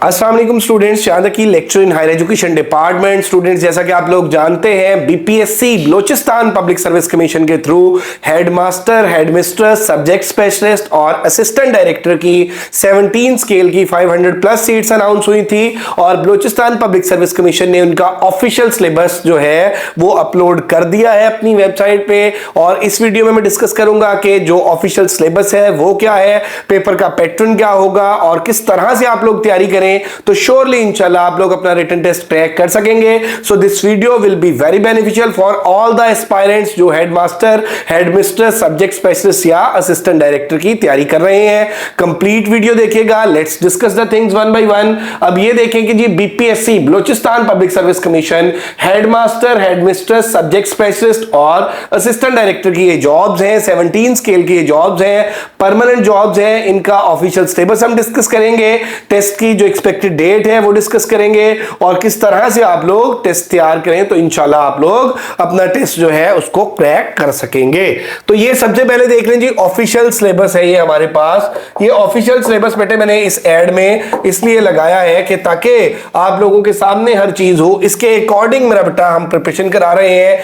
अस्सलाम वालेकुम स्टूडेंट्स, शानद की lecture in higher education department. Students, जैसा कि आप लोग जानते हैं, BPSC Balochistan public service commission के through headmaster, headmistress, subject specialist और असिस्टेंट डायरेक्टर की 17 स्केल की 500 प्लस सीट्स अनाउंस हुई थी और बलोचिस्तान पब्लिक सर्विस कमीशन ने उनका ऑफिशियल सिलेबस जो है वो अपलोड कर दिया है अपनी वेबसाइट पे। और इस वीडियो में मैं डिस्कस करूंगा कि जो ऑफिशियल सिलेबस है वो क्या है, पेपर का पैटर्न क्या होगा और किस तरह से आप लोग तैयारी करें तो श्योरली इंशाल्लाह आप लोग अपना रिटन टेस्ट क्रैक कर सकेंगे। So this video will be very beneficial for all the aspirants जो हेडमास्टर, हेडमिस्ट्रेस, सब्जेक्ट स्पेशलिस्ट या असिस्टेंट डायरेक्टर की तैयारी कर रहे हैं। कंप्लीट वीडियो देखिएगा। Let's discuss the things one by one. अब ये देखें कि जी BPSC Balochistan public service commission headmaster, headmistress, subject specialist और असिस्टेंट डायरेक्टर की ये जॉब्स हैं, 17 स्केल की ये जॉब्स हैं, परमानेंट जॉब्स हैं। इनका ऑफिशियल सिलेबस हम डिस्कस करेंगे, टेस्ट की जो एक्सपेक्टेड डेट है वो डिस्कस करेंगे और किस तरह से आप लोग टेस्ट तैयार करें तो इंशाल्लाह आप लोग अपना टेस्ट जो है उसको क्रैक कर सकेंगे। तो ये सबसे पहले देख लें जी, ऑफिशियल सिलेबस है ये हमारे पास। ये ऑफिशियल सिलेबस बेटे मैंने इस एड में इसलिए लगाया है कि ताकि आप लोगों के सामने हर चीज हो, इसके अकॉर्डिंग मेरा बेटा हम प्रिपरेशन करा रहे हैं।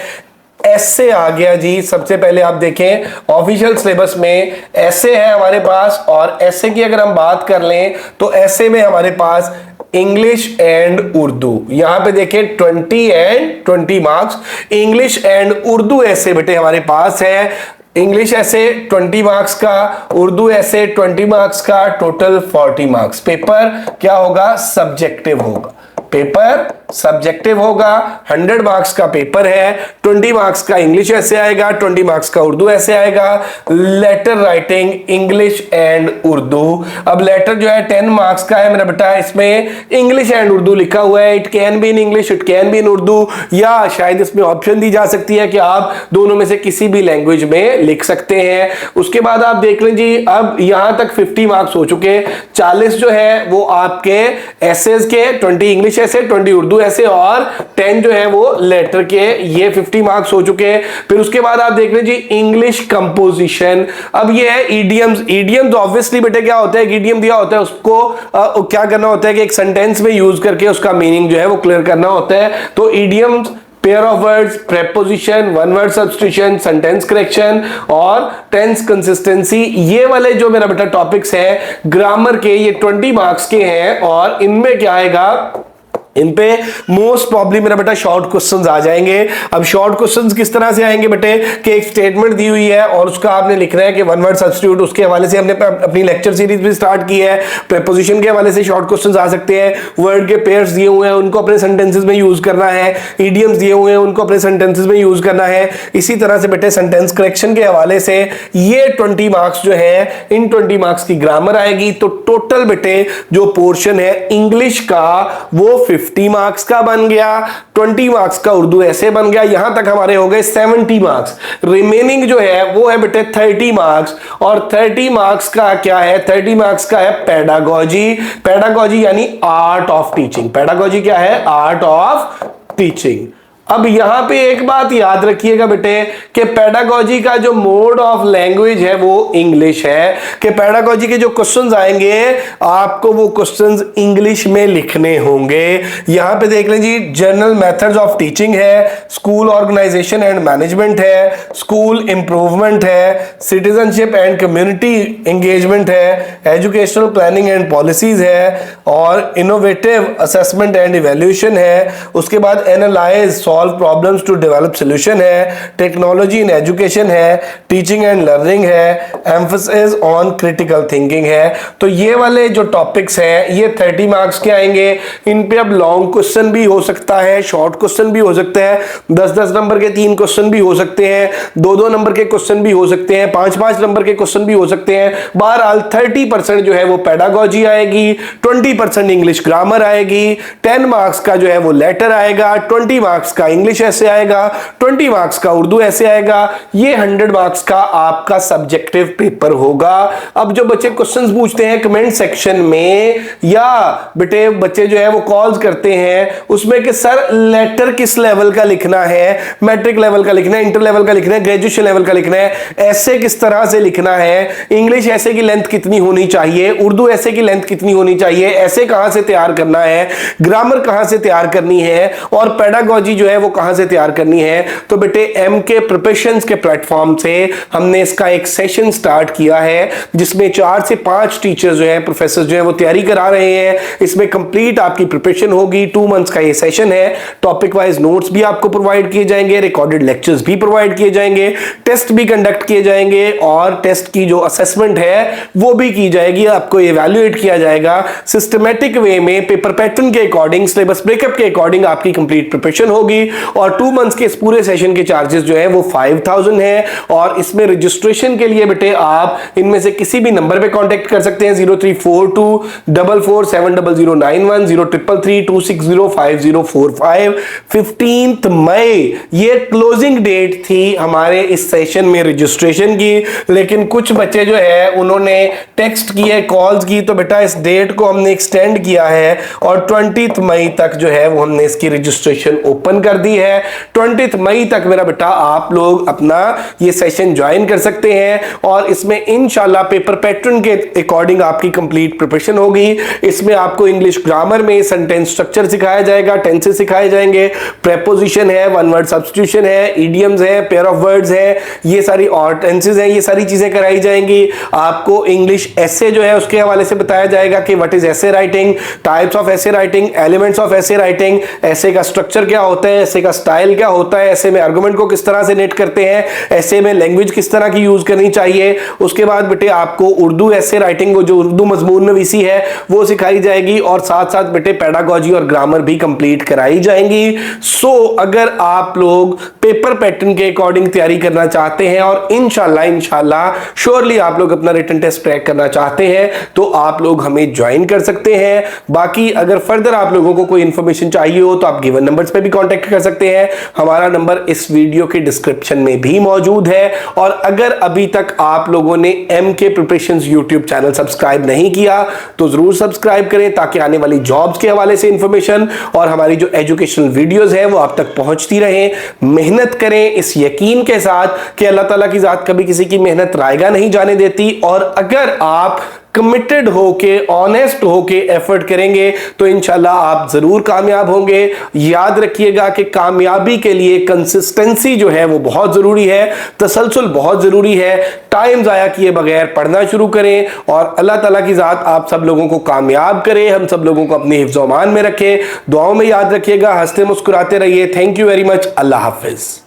ऐसे आ गया जी, सबसे पहले आप देखें ऑफिशियल सिलेबस में ऐसे है हमारे पास। और ऐसे की अगर हम बात कर लें तो ऐसे में हमारे पास इंग्लिश एंड उर्दू, यहां पे देखें 20 and 20 marks. English and Urdu ऐसे बेटे हमारे पास है। इंग्लिश ऐसे 20 मार्क्स का, उर्दू ऐसे 20 मार्क्स का, टोटल 40 मार्क्स। पेपर क्या होगा? सब्जेक्टिव होगा। पेपर सब्जेक्टिव होगा, 100 मार्क्स का पेपर है। 20 मार्क्स का इंग्लिश ऐसे आएगा, 20 मार्क्स का उर्दू ऐसे आएगा। Letter writing English and Urdu. अब लेटर जो है 10 मार्क्स का है मेरा बेटा, इसमें इंग्लिश एंड उर्दू लिखा हुआ है। It can be in English, it can be in Urdu, या शायद इसमें ऑप्शन दी जा सकती है कि आप दोनों में से किसी भी लैंग्वेज में लिख सकते हैं। उसके बाद आप देख लें जी, अब यहां तक 50 मार्क्स हो चुके। 40 जो है वो आपके एसेज के, 20 इंग्लिश ऐसे, 20 उर्दू ऐसे और 10 जो है वो लेटर के। ये 50 मार्क्स हो चुके। फिर उसके बाद आप देख लीजिए इंग्लिश कंपोजिशन। अब ये है ईडियम्स। ईडियम्स ऑब्वियसली बेटे क्या होता है, ईडियम दिया होता है उसको क्या करना होता है कि एक सेंटेंस में यूज करके उसका मीनिंग जो है वो क्लियर करना होता है। तो idioms, pair of words, preposition, one word substitution, sentence correction और टेंस कंसिस्टेंसी, ये वाले जो मेरा बेटा टॉपिक्स हैं ग्रामर के, ये 20 मार्क्स के हैं। और इनमें क्या आएगा, इन पे मोस्ट प्रॉब्ली मेरा बेटा शॉर्ट क्वेश्चंस आ जाएंगे। अब शॉर्ट क्वेश्चंस किस तरह से आएंगे बेटे कि एक स्टेटमेंट दी हुई है और उसका आपने लिखना है कि वन वर्ड सब्स्टिट्यूट। उसके हवाले से हमने अपनी लेक्चर सीरीज भी स्टार्ट की है। प्रीपोजिशन के हवाले से शॉर्ट क्वेश्चंस आ सकते हैं। वर्ड के पेयर्स दिए हुए हैं, उनको अपने सेंटेंसेस में यूज करना है। ईडियम्स दिए हुए हैं, उनको अपने सेंटेंसेस में यूज करना है। इसी तरह से बेटे सेंटेंस करेक्शन के हवाले से ये 20 मार्क्स जो है, इन 20 मार्क्स की ग्रामर आएगी। तो टोटल बेटे जो पोर्शन है इंग्लिश का वो 50 मार्क्स का बन गया, 20 मार्क्स का उर्दू ऐसे बन गया। यहां तक हमारे हो गए 70 मार्क्स। रिमेनिंग जो है वो है बेटे 30 मार्क्स। और 30 मार्क्स का क्या है, 30 मार्क्स का है पेडागोजी। पेडागोजी यानी आर्ट ऑफ टीचिंग। पेडागोजी क्या है? Art of teaching. अब यहां पे एक बात याद रखिएगा बेटे कि पेडागोजी का जो मोड ऑफ लैंग्वेज है वो इंग्लिश है। कि पेडागोजी के जो क्वेश्चंस आएंगे आपको वो क्वेश्चंस इंग्लिश में लिखने होंगे। यहां पे देख लीजिए जनरल मेथड्स ऑफ टीचिंग है, स्कूल ऑर्गेनाइजेशन एंड मैनेजमेंट है, स्कूल इंप्रूवमेंट है, सिटीजनशिप एंड कम्युनिटी एंगेजमेंट है, एजुकेशनल प्लानिंग एंड पॉलिसीज है और इनोवेटिव असेसमेंट एंड इवैल्यूएशन है। उसके बाद analyse, solve problems to develop solution है, टेक्नोलॉजी इन एजुकेशन है, टीचिंग एंड लर्निंग है, एम्फेसिस ऑन क्रिटिकल थिंकिंग है। तो ये वाले जो टॉपिक्स हैं ये 30 मार्क्स के आएंगे। इन पे अब लॉन्ग क्वेश्चन भी हो सकता है, शॉर्ट क्वेश्चन भी हो सकता है, 10-10 नंबर के 3 क्वेश्चन भी हो सकते हैं, 2-2 नंबर के क्वेश्चन भी हो सकते हैं, 5-5 नंबर के क्वेश्चन भी हो सकते हैं। बहरहाल 30% जो है वो पेडागोजी आएगी, 20% इंग्लिश ग्रामर आएगी, 10 मार्क्स का जो है वो लेटर आएगा, 20 मार्क्स का का इंग्लिश ऐसे आएगा, 20 मार्क्स का उर्दू ऐसे आएगा। ये 100 मार्क्स का आपका सब्जेक्टिव पेपर होगा। अब जो बच्चे क्वेश्चंस पूछते हैं कमेंट सेक्शन में, या बेटे बच्चे जो है वो कॉल्स करते हैं उसमें कि सर लेटर किस लेवल का लिखना है, मैट्रिक लेवल का लिखना है, इंटर लेवल का लिखना है, ग्रेजुएशन लेवल का लिखना है, ऐसे किस तरह से लिखना है, इंग्लिश ऐसे की लेंथ कितनी होनी चाहिए, उर्दू ऐसे की लेंथ कितनी होनी चाहिए, ऐसे कहां से तैयार करना है, ग्रामर कहां से तैयार करनी है, और पेडागोजी जो है वो कहां से तैयार करनी है। तो बेटे एमके प्रिपरेशंस के प्लेटफॉर्म से हमने इसका एक सेशन स्टार्ट किया है जिसमें 4 से 5 टीचर्स जो है, प्रोफेसर जो है वो तैयारी करा रहे हैं। इसमें कंप्लीट आपकी प्रिपरेशन होगी। 2 मंथ्स का ये सेशन है। टॉपिक वाइज नोट्स भी आपको प्रोवाइड किए जाएंगे, रिकॉर्डेड लेक्चर्स भी प्रोवाइड किए जाएंगे, टेस्ट भी कंडक्ट किए जाएंगे, और टेस्ट की जो असेसमेंट है वो भी की जाएगी, आपको इवैल्यूएट किया जाएगा सिस्टमैटिक वे में, पेपर पैटर्न के अकॉर्डिंग, सिलेबस ब्रेकअप के अकॉर्डिंग आपकी कंप्लीट प्रिपरेशन होगी। और 2 मंथ्स के इस पूरे सेशन के चार्जेस जो है वो 5000 है। और इसमें रजिस्ट्रेशन के लिए बेटे आप इनमें से किसी भी नंबर पे कांटेक्ट कर सकते हैं, 0342447091, 0332605045। 15 मई ये क्लोजिंग डेट थी हमारे इस सेशन में रजिस्ट्रेशन की, लेकिन कुछ बच्चे जो है उन्होंने टेक्स्ट किए, कॉल्स की, तो बेटा इस डेट को हमने एक्सटेंड किया है और 20 मई तक जो है वो हमने इसकी रजिस्ट्रेशन ओपन कर दी है। 20 मई तक मेरा बेटा आप लोग अपना ये सेशन ज्वाइन कर सकते हैं, और इसमें इंशाल्लाह पेपर पैटर्न के अकॉर्डिंग आपकी कंप्लीट प्रिपरेशन होगी। इसमें आपको इंग्लिश ग्रामर में सेंटेंस स्ट्रक्चर सिखाया जाएगा, टेंसेस सिखाए जाएंगे, प्रेपोजिशन है, वन वर्ड सब्स्टिट्यूशन है, इडियम्स है, पेयर ऑफ वर्ड्स है, ये सारी और टेंसेस हैं, ये सारी चीजें कराई जाएंगी। आपको इंग्लिश ऐसे जो है उसके हवाले से बताया जाएगा कि व्हाट इज ऐसे राइटिंग, टाइप्स ऑफ ऐसे राइटिंग, एलिमेंट्स ऑफ ऐसे राइटिंग, ऐसे का स्ट्रक्चर क्या होता है, ऐसे का स्टाइल क्या होता है, ऐसे में आर्गुमेंट को किस तरह से नेट करते हैं, ऐसे में लैंग्वेज किस तरह की यूज करनी चाहिए। उसके बाद बेटे आपको उर्दू ऐसे राइटिंग जो उर्दू मजमून नवीसी है वो सिखाई जाएगी, और साथ साथ बेटे पेडागोजी और ग्रामर भी कंप्लीट कराई जाएंगी। सो अगर आप लोग पेपर पैटर्न के अकॉर्डिंग तैयारी करना चाहते हैं और इंशाल्लाह श्योरली आप लोग अपना रिटन टेस्ट क्रैक करना चाहते हैं तो आप लोग हमें ज्वाइन कर सकते हैं। बाकी अगर फर्दर आप लोगों को कोई इंफॉर्मेशन चाहिए हो तो आप गिवन नंबर्स पे भी कांटेक्ट कर सकते हैं। हमारा नंबर इस वीडियो के डिस्क्रिप्शन में भी मौजूद है। और अगर अभी तक आप लोगों ने MK preparations YouTube channel subscribe नहीं किया तो जरूर सब्सक्राइब करें, ताकि आने वाली जॉब्स के हवाले से इंफॉर्मेशन और हमारी जो एजुकेशनल वीडियोस है वो आप तक पहुंचती रहे। मेहनत करें इस यकीन के साथ कि अल्लाह ताला की जात कभी किसी की मेहनत रायगा नहीं जाने देती। और अगर आप कमिटेड होके, ऑनेस्ट होके एफर्ट करेंगे तो इंशाल्लाह आप जरूर कामयाब होंगे। याद रखिएगा कि कामयाबी के लिए कंसिस्टेंसी जो है वो बहुत जरूरी है, तसलसल बहुत जरूरी है। टाइम जाया किए बगैर पढ़ना शुरू करें, और अल्लाह ताला की जात आप सब लोगों को कामयाब करे, हम सब लोगों को अपने हिफ्ज़-ओ-अमान में रखे। दुआओं में याद रखिएगा, हंसते मुस्कुराते रहिए। Thank you very much. Allah Hafiz.